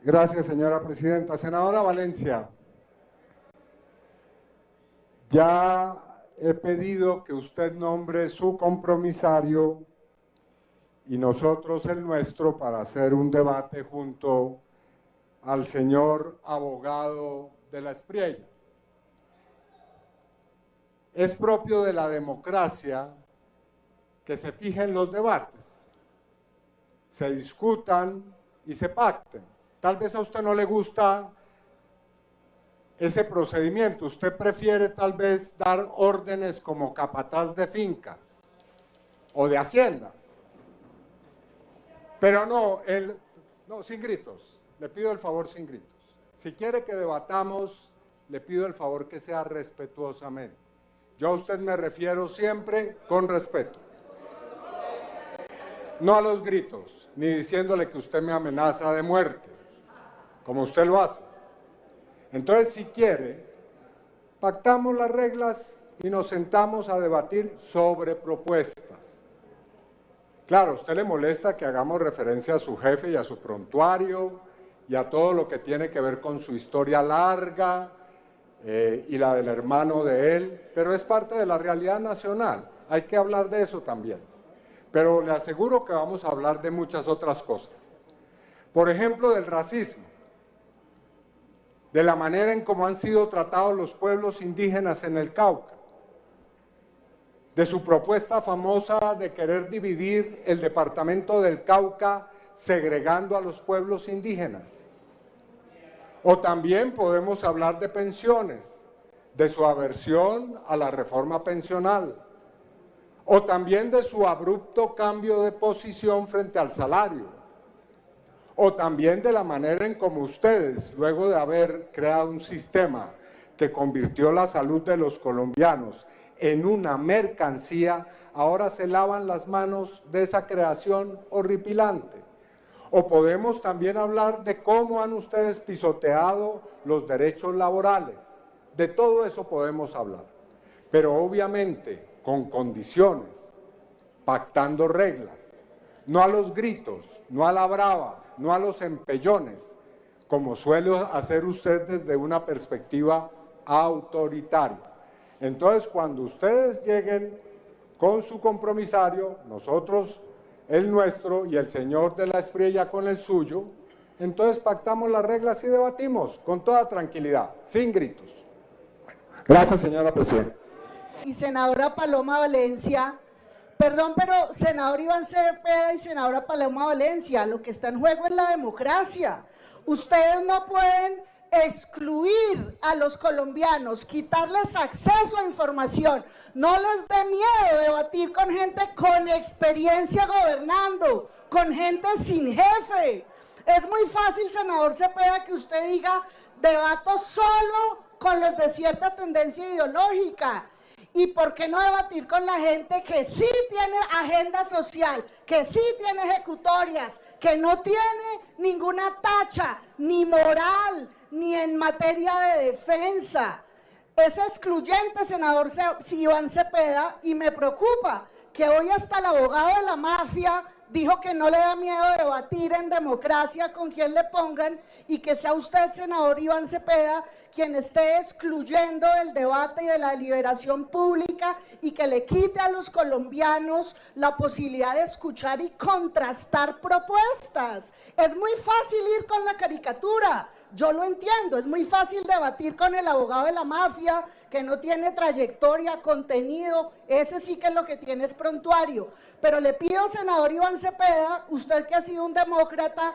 Gracias, señora presidenta. Senadora Valencia, ya he pedido que usted nombre su compromisario y nosotros el nuestro para hacer un debate junto al señor abogado de la Espriella. Es propio de la democracia que se fijen los debates, se discutan y se pacten. Tal vez a usted no le gusta ese procedimiento, usted prefiere tal vez dar órdenes como capataz de finca o de hacienda. Pero no, sin gritos, le pido el favor sin gritos. Si quiere que debatamos, le pido el favor que sea respetuosamente. Yo a usted me refiero siempre con respeto. No a los gritos, ni diciéndole que usted me amenaza de muerte, como usted lo hace. Entonces, si quiere, pactamos las reglas y nos sentamos a debatir sobre propuestas. Claro, a usted le molesta que hagamos referencia a su jefe y a su prontuario y a todo lo que tiene que ver con su historia larga y la del hermano de él, pero es parte de la realidad nacional. Hay que hablar de eso también. Pero le aseguro que vamos a hablar de muchas otras cosas. Por ejemplo, del racismo, de la manera en cómo han sido tratados los pueblos indígenas en el Cauca, de su propuesta famosa de querer dividir el departamento del Cauca segregando a los pueblos indígenas. O también podemos hablar de pensiones, de su aversión a la reforma pensional, o también de su abrupto cambio de posición frente al salario, o también de la manera en cómo ustedes, luego de haber creado un sistema que convirtió la salud de los colombianos en una mercancía, ahora se lavan las manos de esa creación horripilante. O podemos también hablar de cómo han ustedes pisoteado los derechos laborales. De todo eso podemos hablar, pero obviamente con condiciones, pactando reglas, no a los gritos, no a la brava, no a los empellones, como suele hacer usted desde una perspectiva autoritaria. Entonces, cuando ustedes lleguen con su compromisario, nosotros el nuestro y el señor de la Espriella con el suyo, entonces pactamos las reglas y debatimos con toda tranquilidad, sin gritos. Bueno, gracias, señora presidenta. Y senadora Paloma Valencia, perdón, pero senador Iván Cepeda y senadora Paloma Valencia, lo que está en juego es la democracia. Ustedes no pueden excluir a los colombianos, quitarles acceso a información. No les dé miedo debatir con gente con experiencia gobernando, con gente sin jefe. Es muy fácil, senador Cepeda, que usted diga, debato solo con los de cierta tendencia ideológica. ¿Y por qué no debatir con la gente que sí tiene agenda social, que sí tiene ejecutorias, que no tiene ninguna tacha, ni moral, ni en materia de defensa? Es excluyente, senador Iván Cepeda, y me preocupa que hoy hasta el abogado de la mafia dijo que no le da miedo debatir en democracia con quien le pongan, y que sea usted, senador Iván Cepeda, quien esté excluyendo del debate y de la deliberación pública y que le quite a los colombianos la posibilidad de escuchar y contrastar propuestas. Es muy fácil ir con la caricatura, yo lo entiendo, es muy fácil debatir con el abogado de la mafia que no tiene trayectoria, contenido, ese sí que lo que tiene es prontuario. Pero le pido, senador Iván Cepeda, usted que ha sido un demócrata,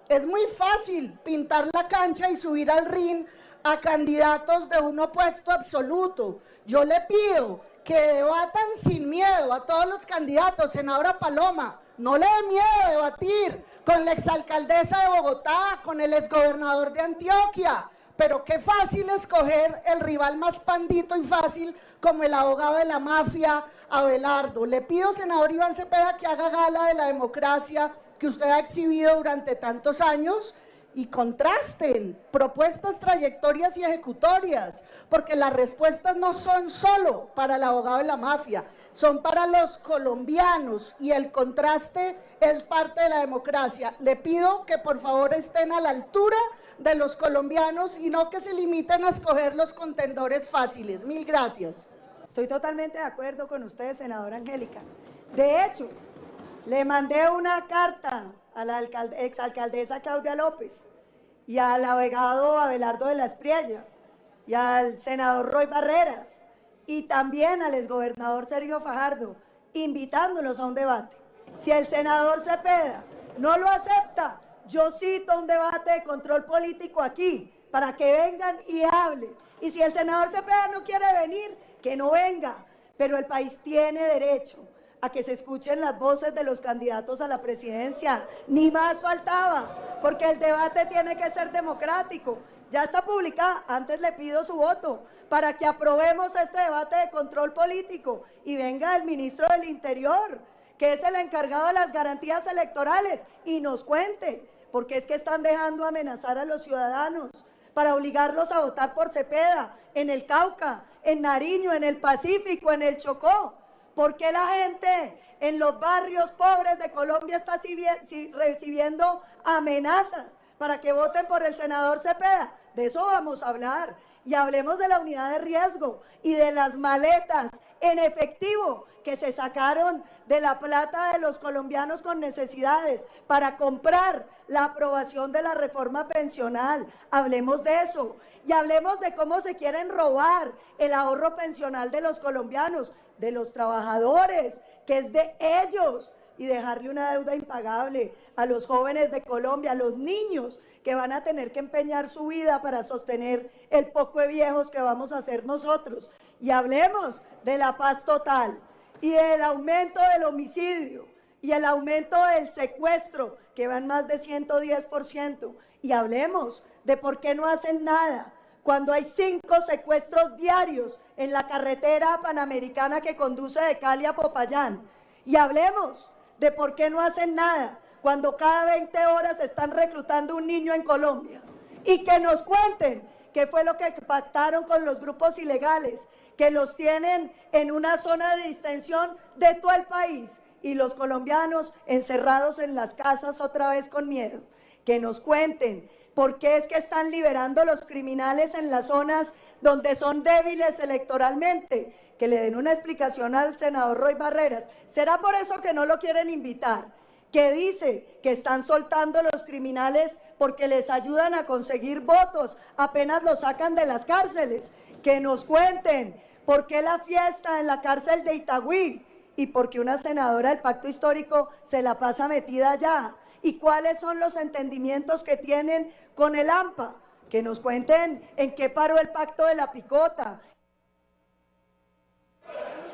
es muy fácil pintar la cancha y subir al ring a candidatos de un opuesto absoluto. Yo le pido que debatan sin miedo a todos los candidatos. Senadora Paloma, no le dé miedo debatir con la exalcaldesa de Bogotá, con el exgobernador de Antioquia, pero qué fácil escoger el rival más pandito y fácil como el abogado de la mafia, Abelardo. Le pido, senador Iván Cepeda, que haga gala de la democracia que usted ha exhibido durante tantos años y contrasten propuestas, trayectorias y ejecutorias, porque las respuestas no son solo para el abogado de la mafia. son para los colombianos y el contraste es parte de la democracia. Le pido que por favor estén a la altura de los colombianos y no que se limiten a escoger los contendores fáciles. Mil gracias. Estoy totalmente de acuerdo con usted, senadora Angélica. De hecho, le mandé una carta a la exalcaldesa Claudia López y al abogado Abelardo de la Espriella y al senador Roy Barreras y también al exgobernador Sergio Fajardo, invitándolos a un debate. Si el senador Cepeda no lo acepta, yo cito un debate de control político aquí para que vengan y hablen. Y si el senador Cepeda no quiere venir, que no venga, pero el país tiene derecho a que se escuchen las voces de los candidatos a la presidencia, ni más faltaba, porque el debate tiene que ser democrático. Ya está publicada, antes le pido su voto para que aprobemos este debate de control político y venga el ministro del Interior, que es el encargado de las garantías electorales, y nos cuente, porque es que están dejando amenazar a los ciudadanos para obligarlos a votar por Cepeda en el Cauca, en Nariño, en el Pacífico, en el Chocó. ¿Por qué la gente en los barrios pobres de Colombia está recibiendo amenazas para que voten por el senador Cepeda? De eso vamos a hablar. Y hablemos de la unidad de riesgo y de las maletas en efectivo que se sacaron de la plata de los colombianos con necesidades para comprar la aprobación de la reforma pensional. Hablemos de eso y hablemos de cómo se quieren robar el ahorro pensional de los colombianos, de los trabajadores, que es de ellos, y dejarle una deuda impagable a los jóvenes de Colombia, a los niños que van a tener que empeñar su vida para sostener el poco de viejos que vamos a hacer nosotros. Y hablemos de la paz total y del aumento del homicidio y el aumento del secuestro, que va en más de 110%. Y hablemos de por qué no hacen nada cuando hay 5 secuestros diarios en la carretera panamericana que conduce de Cali a Popayán. Y hablemos de por qué no hacen nada cuando cada 20 horas están reclutando un niño en Colombia. Y que nos cuenten qué fue lo que pactaron con los grupos ilegales, que los tienen en una zona de distensión de todo el país y los colombianos encerrados en las casas otra vez con miedo. Que nos cuenten por qué es que están liberando a los criminales en las zonas donde son débiles electoralmente. Que le den una explicación al senador Roy Barreras. ¿Será por eso que no lo quieren invitar? Que dice que están soltando a los criminales porque les ayudan a conseguir votos, apenas los sacan de las cárceles. Que nos cuenten por qué la fiesta en la cárcel de Itagüí y por qué una senadora del Pacto Histórico se la pasa metida allá. Y cuáles son los entendimientos que tienen con el AMPA. Que nos cuenten en qué paró el pacto de la picota.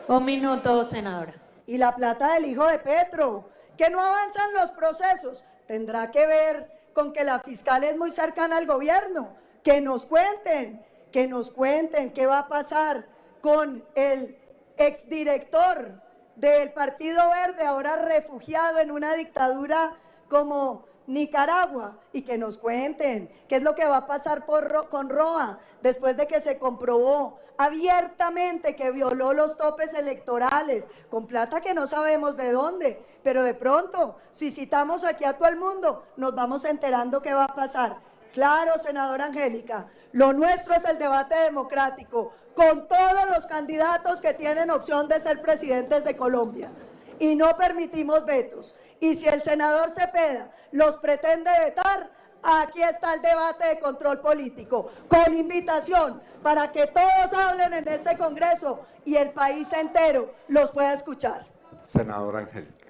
Un minuto, senadora. Y la plata del hijo de Petro, que no avanzan los procesos, tendrá que ver con que la fiscal es muy cercana al gobierno. Que nos cuenten qué va a pasar con el exdirector del Partido Verde, ahora refugiado en una dictadura como Nicaragua, y que nos cuenten qué es lo que va a pasar con Roa después de que se comprobó abiertamente que violó los topes electorales con plata que no sabemos de dónde, pero de pronto si citamos aquí a todo el mundo nos vamos enterando qué va a pasar. Claro, senadora Angélica, lo nuestro es el debate democrático con todos los candidatos que tienen opción de ser presidentes de Colombia y no permitimos vetos. Y si el senador Cepeda los pretende vetar, aquí está el debate de control político, con invitación para que todos hablen en este Congreso y el país entero los pueda escuchar. Senadora Angélica,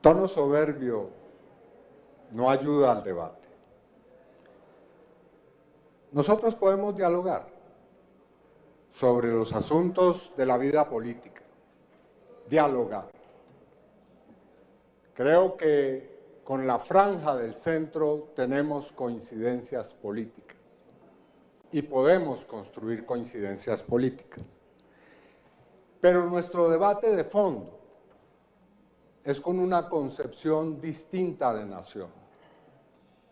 tono soberbio no ayuda al debate. Nosotros podemos dialogar sobre los asuntos de la vida política, dialogar. Creo que con la franja del centro tenemos coincidencias políticas y podemos construir coincidencias políticas. Pero nuestro debate de fondo es con una concepción distinta de nación,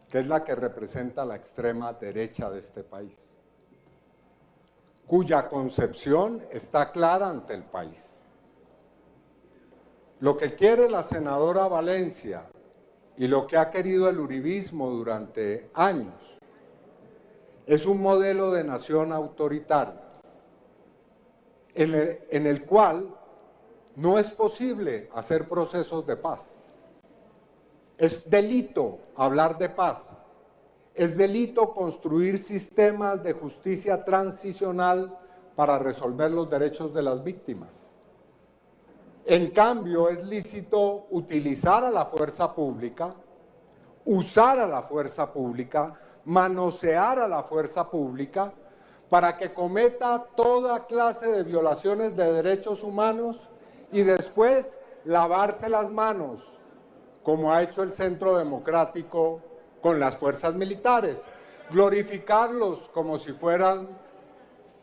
que es la que representa la extrema derecha de este país. cuya concepción está clara ante el país. Lo que quiere la senadora Valencia y lo que ha querido el uribismo durante años es un modelo de nación autoritaria en el cual no es posible hacer procesos de paz. Es delito hablar de paz. Es delito construir sistemas de justicia transicional para resolver los derechos de las víctimas. En cambio, es lícito utilizar a la fuerza pública, usar a la fuerza pública, manosear a la fuerza pública para que cometa toda clase de violaciones de derechos humanos y después lavarse las manos, como ha hecho el Centro Democrático con las fuerzas militares, glorificarlos como si fueran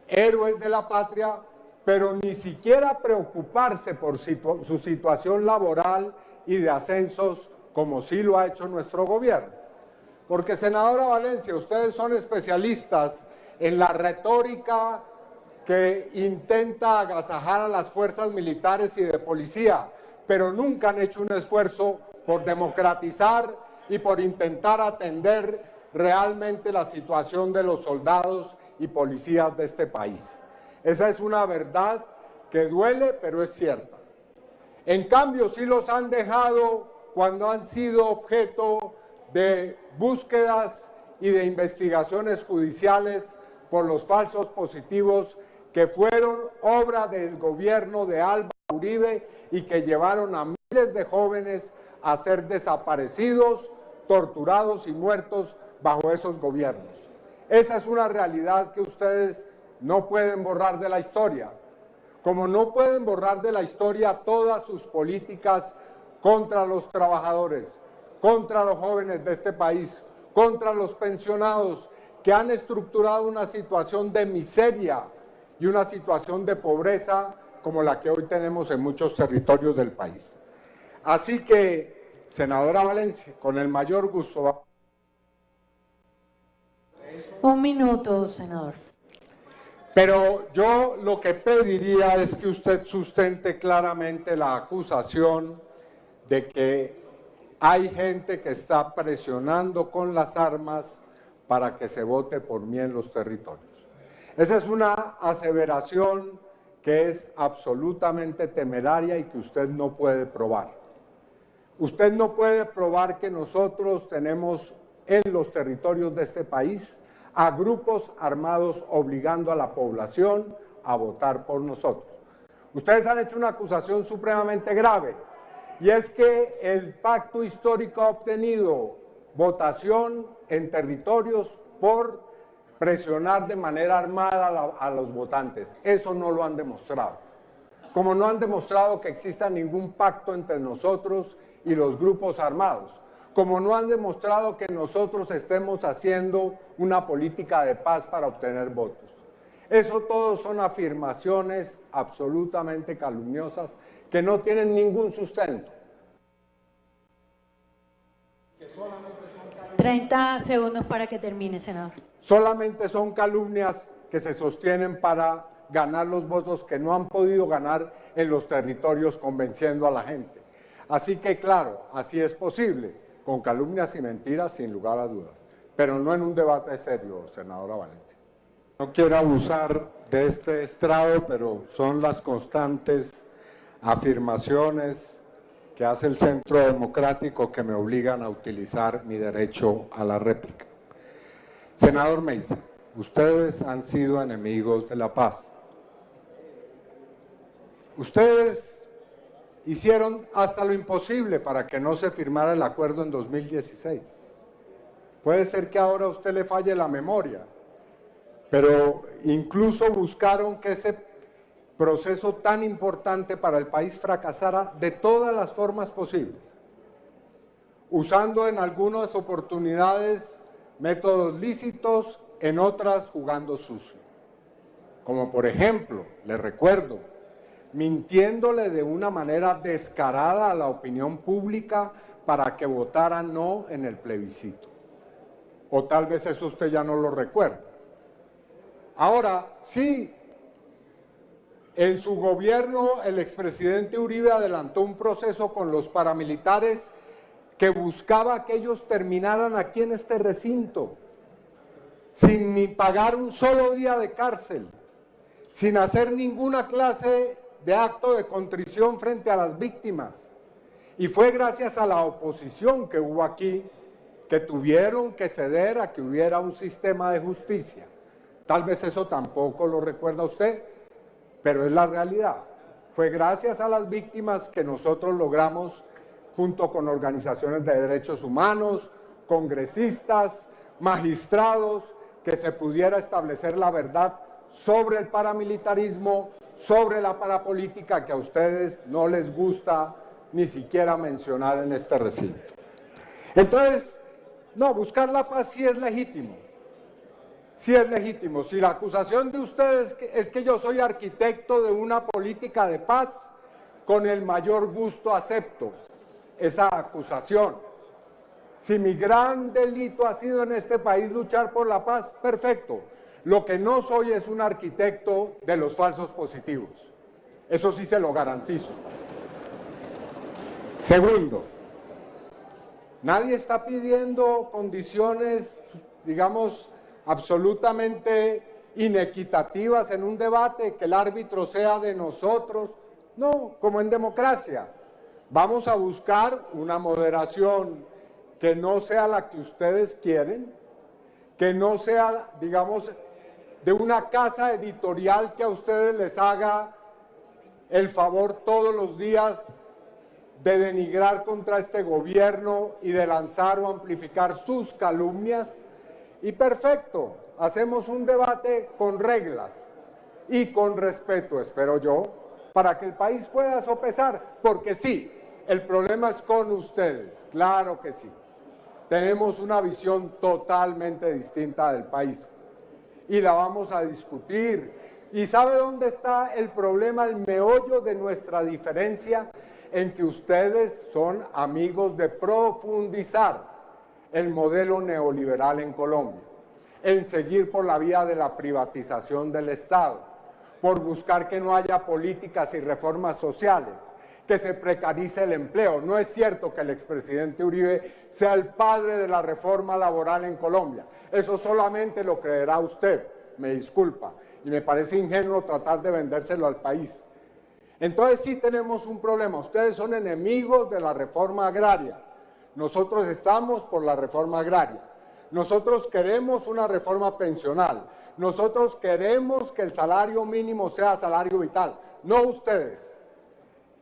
héroes de la patria, pero ni siquiera preocuparse por su situación laboral y de ascensos, como sí lo ha hecho nuestro gobierno. Porque, senadora Valencia, ustedes son especialistas en la retórica que intenta agasajar a las fuerzas militares y de policía, pero nunca han hecho un esfuerzo por democratizar y por intentar atender realmente la situación de los soldados y policías de este país. Esa es una verdad que duele, pero es cierta. En cambio, sí los han dejado cuando han sido objeto de búsquedas y de investigaciones judiciales por los falsos positivos que fueron obra del gobierno de Álvaro Uribe y que llevaron a miles de jóvenes a ser desaparecidos, torturados y muertos bajo esos gobiernos. Esa es una realidad que ustedes no pueden borrar de la historia, como no pueden borrar de la historia todas sus políticas contra los trabajadores, contra los jóvenes de este país, contra los pensionados, que han estructurado una situación de miseria y una situación de pobreza como la que hoy tenemos en muchos territorios del país. Así que, senadora Valencia, con el mayor gusto. Un minuto, senador. Pero yo lo que pediría es que usted sustente claramente la acusación de que hay gente que está presionando con las armas para que se vote por mí en los territorios. Esa es una aseveración que es absolutamente temeraria y que usted no puede probar. Usted no puede probar que nosotros tenemos en los territorios de este país a grupos armados obligando a la población a votar por nosotros. Ustedes han hecho una acusación supremamente grave, y es que el pacto histórico ha obtenido votación en territorios por presionar de manera armada a los votantes. Eso no lo han demostrado. Como no han demostrado que exista ningún pacto entre nosotros y los grupos armados. Como no han demostrado que nosotros estemos haciendo una política de paz para obtener votos. Eso todo son afirmaciones absolutamente calumniosas que no tienen ningún sustento. 30 segundos para que termine, senador. Solamente son calumnias que se sostienen para ganar los votos que no han podido ganar en los territorios convenciendo a la gente. Así que claro, así es posible, con calumnias y mentiras sin lugar a dudas, pero no en un debate serio, senadora Valencia. No quiero abusar de este estrado, pero son las constantes afirmaciones que hace el Centro Democrático que me obligan a utilizar mi derecho a la réplica. Senador Meiza, ustedes han sido enemigos de la paz. Ustedes hicieron hasta lo imposible para que no se firmara el acuerdo en 2016. Puede ser que ahora a usted le falle la memoria, pero incluso buscaron que ese proceso tan importante para el país fracasara de todas las formas posibles, usando en algunas oportunidades métodos lícitos, en otras jugando sucio. Como por ejemplo, le recuerdo, mintiéndole de una manera descarada a la opinión pública para que votara no en el plebiscito. O tal vez eso usted ya no lo recuerda. Ahora, sí En su gobierno, el expresidente Uribe adelantó un proceso con los paramilitares que buscaba que ellos terminaran aquí en este recinto, sin ni pagar un solo día de cárcel, sin hacer ninguna clase de acto de contrición frente a las víctimas. Y fue gracias a la oposición que hubo aquí que tuvieron que ceder a que hubiera un sistema de justicia. Tal vez eso tampoco lo recuerda usted, pero es la realidad. Fue gracias a las víctimas que nosotros logramos, junto con organizaciones de derechos humanos, congresistas, magistrados, que se pudiera establecer la verdad sobre el paramilitarismo, sobre la parapolítica que a ustedes no les gusta ni siquiera mencionar en este recinto. Entonces, no, buscar la paz sí es legítimo. Sí es legítimo. Si la acusación de ustedes es que yo soy arquitecto de una política de paz, con el mayor gusto acepto esa acusación. Si mi gran delito ha sido en este país luchar por la paz, perfecto. Lo que no soy es un arquitecto de los falsos positivos. Eso sí se lo garantizo. Segundo, nadie está pidiendo condiciones, digamos, absolutamente inequitativas en un debate, que el árbitro sea de nosotros. No, como en democracia. Vamos a buscar una moderación que no sea la que ustedes quieren, que no sea, digamos, de una casa editorial que a ustedes les haga el favor todos los días de denigrar contra este gobierno y de lanzar o amplificar sus calumnias. Y perfecto, hacemos un debate con reglas y con respeto, espero yo, para que el país pueda sopesar, porque sí, el problema es con ustedes, claro que sí. Tenemos una visión totalmente distinta del país y la vamos a discutir. ¿Y sabe dónde está el problema, el meollo de nuestra diferencia? En que ustedes son amigos de profundizar el modelo neoliberal en Colombia, en seguir por la vía de la privatización del Estado, por buscar que no haya políticas y reformas sociales, que se precarice el empleo. No es cierto que el expresidente Uribe sea el padre de la reforma laboral en Colombia. Eso solamente lo creerá usted, me disculpa, y me parece ingenuo tratar de vendérselo al país. Entonces sí tenemos un problema. Ustedes son enemigos de la reforma agraria. Nosotros estamos por la reforma agraria. Nosotros queremos una reforma pensional. Nosotros queremos que el salario mínimo sea salario vital, no ustedes.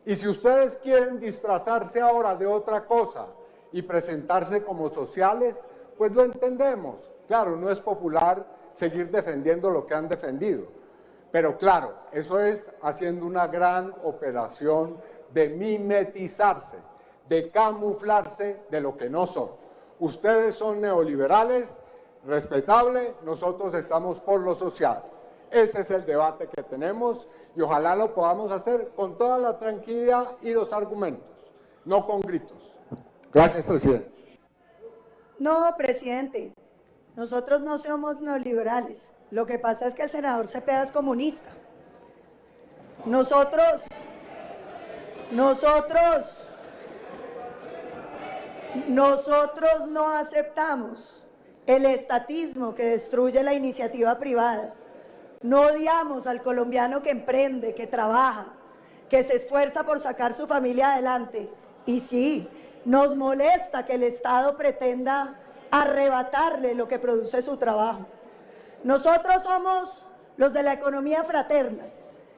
Y si ustedes quieren disfrazarse ahora de otra cosa y presentarse como sociales, pues lo entendemos. Claro, no es popular seguir defendiendo lo que han defendido. Pero claro, eso es haciendo una gran operación de mimetizarse, de camuflarse de lo que no son. Ustedes son neoliberales, respetable, nosotros estamos por lo social. Ese es el debate que tenemos y ojalá lo podamos hacer con toda la tranquilidad y los argumentos, no con gritos. Gracias, presidente. No, presidente, nosotros no somos neoliberales. Lo que pasa es que el senador Cepeda es comunista. Nosotros no aceptamos el estatismo que destruye la iniciativa privada. No odiamos al colombiano que emprende, que trabaja, que se esfuerza por sacar su familia adelante. Y sí, nos molesta que el Estado pretenda arrebatarle lo que produce su trabajo. Nosotros somos los de la economía fraterna,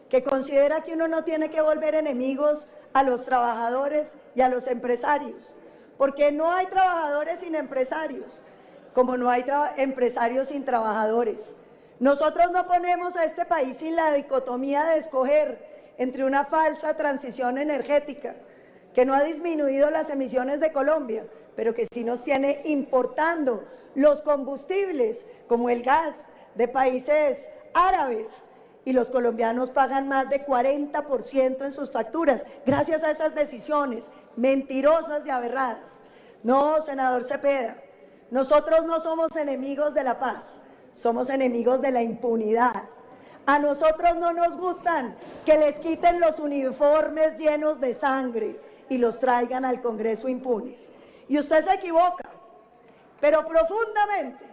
que considera que uno no tiene que volver enemigos a los trabajadores y a los empresarios, porque no hay trabajadores sin empresarios, como no hay empresarios sin trabajadores. Nosotros no ponemos a este país sin la dicotomía de escoger entre una falsa transición energética, que no ha disminuido las emisiones de Colombia, pero que sí nos tiene importando los combustibles, como el gas, de países árabes, y los colombianos pagan más de 40% en sus facturas, gracias a esas decisiones mentirosas y aberradas. No, senador Cepeda, nosotros no somos enemigos de la paz, somos enemigos de la impunidad. A nosotros no nos gustan que les quiten los uniformes llenos de sangre y los traigan al Congreso impunes. Y usted se equivoca, pero profundamente,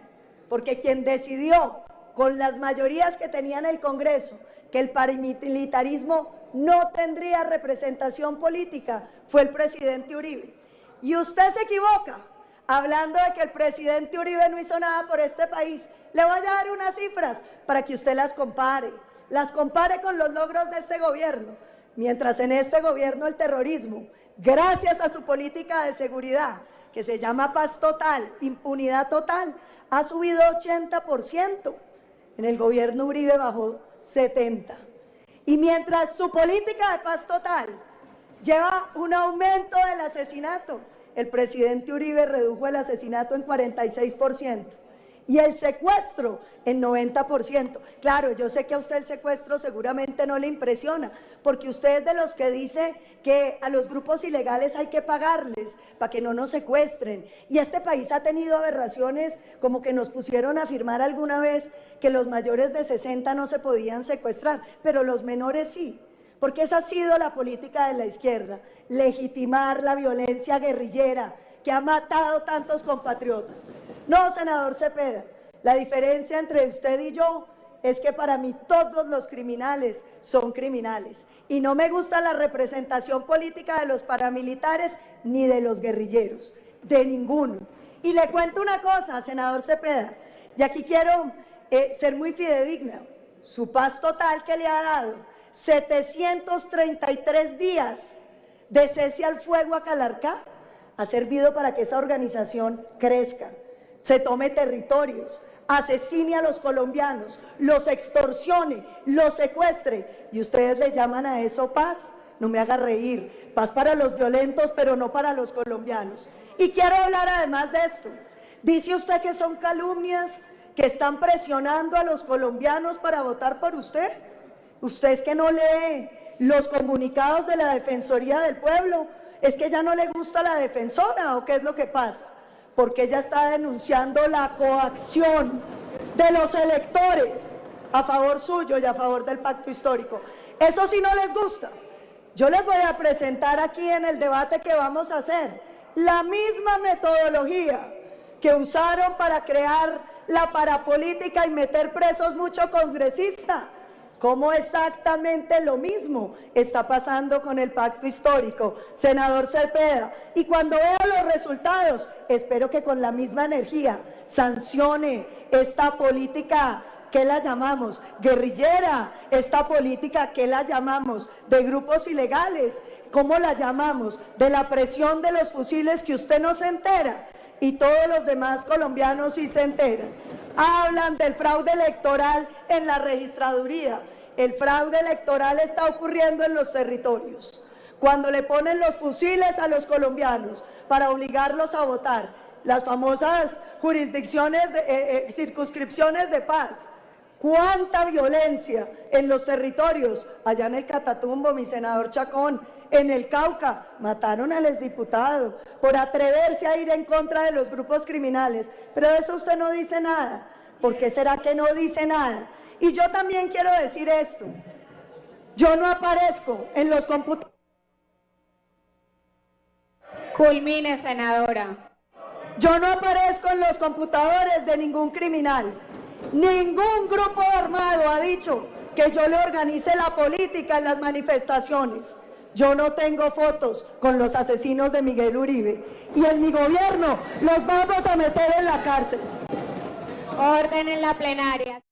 porque quien decidió con las mayorías que tenía en el Congreso que el paramilitarismo no tendría representación política fue el presidente Uribe. Y usted se equivoca hablando de que el presidente Uribe no hizo nada por este país. Le voy a dar unas cifras para que usted las compare con los logros de este gobierno. Mientras en este gobierno el terrorismo, gracias a su política de seguridad, que se llama paz total, impunidad total, ha subido 80%. En el gobierno Uribe bajó 70%. Y mientras su política de paz total lleva un aumento del asesinato, el presidente Uribe redujo el asesinato en 46% y el secuestro en 90%. Claro, yo sé que a usted el secuestro seguramente no le impresiona, porque usted es de los que dice que a los grupos ilegales hay que pagarles para que no nos secuestren. Y este país ha tenido aberraciones, como que nos pusieron a firmar alguna vez que los mayores de 60 no se podían secuestrar, pero los menores sí. Porque esa ha sido la política de la izquierda, legitimar la violencia guerrillera que ha matado tantos compatriotas. No, senador Cepeda, la diferencia entre usted y yo es que para mí todos los criminales son criminales. Y no me gusta la representación política de los paramilitares ni de los guerrilleros, de ninguno. Y le cuento una cosa, senador Cepeda, y aquí quiero ser muy fidedigna. Su paz total que le ha dado 733 días de cese al fuego a Calarcá ha servido para que esa organización crezca, se tome territorios, asesine a los colombianos, los extorsione, los secuestre. Y ustedes le llaman a eso paz. No me haga reír. Paz para los violentos, pero no para los colombianos. Y quiero hablar además de esto. Dice usted que son calumnias, que están presionando a los colombianos para votar por usted. Usted es que no lee los comunicados de la Defensoría del Pueblo. ¿Es que ya no le gusta la defensora o qué es lo que pasa? Porque ella está denunciando la coacción de los electores a favor suyo y a favor del pacto histórico. Eso sí no les gusta. Yo les voy a presentar aquí en el debate que vamos a hacer la misma metodología que usaron para crear la parapolítica y meter presos mucho congresistas. ¿Cómo exactamente lo mismo está pasando con el pacto histórico, senador Cepeda? Y cuando vea los resultados, espero que con la misma energía sancione esta política que la llamamos guerrillera, esta política que la llamamos de grupos ilegales, ¿cómo la llamamos? De la presión de los fusiles que usted no se entera y todos los demás colombianos sí se enteran. Hablan del fraude electoral en la registraduría. El fraude electoral está ocurriendo en los territorios. Cuando le ponen los fusiles a los colombianos para obligarlos a votar, las famosas jurisdicciones, circunscripciones de paz. ¿Cuánta violencia en los territorios? Allá en el Catatumbo, mi senador Chacón, en el Cauca, mataron al exdiputado por atreverse a ir en contra de los grupos criminales. Pero de eso usted no dice nada. ¿Por qué será que no dice nada? Y yo también quiero decir esto. Yo no aparezco en los computadores. Culmine, senadora. Yo no aparezco en los computadores de ningún criminal. Ningún grupo armado ha dicho que yo le organice la política en las manifestaciones. Yo no tengo fotos con los asesinos de Miguel Uribe. Y en mi gobierno los vamos a meter en la cárcel. Orden en la plenaria.